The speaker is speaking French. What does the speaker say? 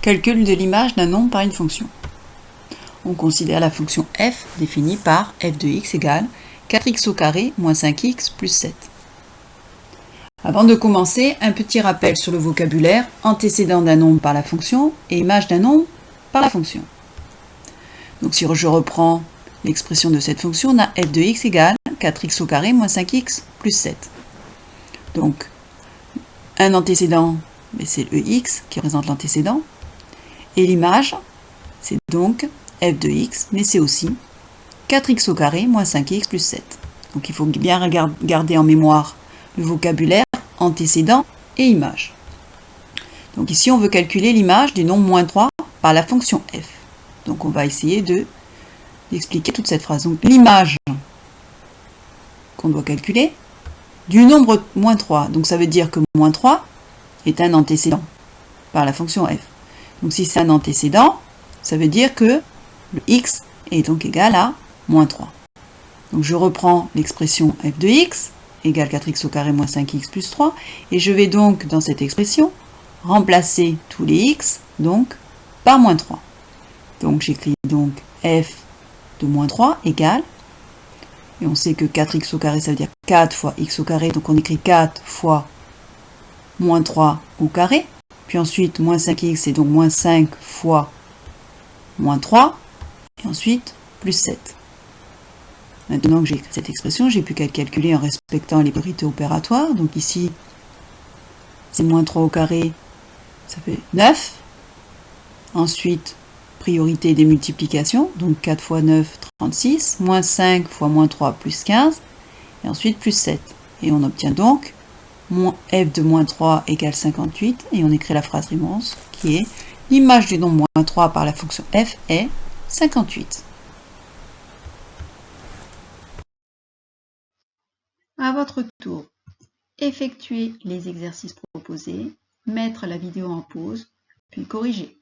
Calcul de l'image d'un nombre par une fonction. On considère la fonction f définie par f de x égale 4x au carré moins 5x plus 7. Avant de commencer, un petit rappel sur le vocabulaire antécédent d'un nombre par la fonction et image d'un nombre par la fonction. Donc si je reprends l'expression de cette fonction, on a f de x égale 4x au carré moins 5x plus 7. Donc un antécédent, c'est le x qui représente l'antécédent, et l'image, c'est donc f de x, mais c'est aussi 4x au carré moins 5x plus 7. Donc il faut bien garder en mémoire le vocabulaire antécédent et image. Donc ici, on veut calculer l'image du nombre moins 3 par la fonction f. Donc on va essayer d'expliquer toute cette phrase. Donc l'image qu'on doit calculer du nombre moins 3. Donc ça veut dire que moins 3 est un antécédent par la fonction f. Donc si c'est un antécédent, ça veut dire que le x est donc égal à moins 3. Donc je reprends l'expression f de x égale 4x au carré moins 5x plus 3, et je vais donc dans cette expression remplacer tous les x donc par moins 3. Donc j'écris donc f de moins 3 égale, et on sait que 4x au carré ça veut dire 4 fois x au carré, donc on écrit 4 fois moins 3 au carré, puis ensuite moins 5x c'est donc moins 5 fois moins 3, et ensuite plus 7. Maintenant que j'ai écrit cette expression, j'ai pu calculer en respectant les priorités opératoires. Donc ici, c'est moins 3 au carré, ça fait 9. Ensuite, priorité des multiplications, donc 4 fois 9, 36, moins 5 fois moins 3, plus 15, et ensuite plus 7. Et on obtient donc f de moins 3 égale 58, et on écrit la phrase réponse qui est l'image du nombre moins 3 par la fonction f est 58. À votre tour, effectuez les exercices proposés, mettre la vidéo en pause, puis corriger.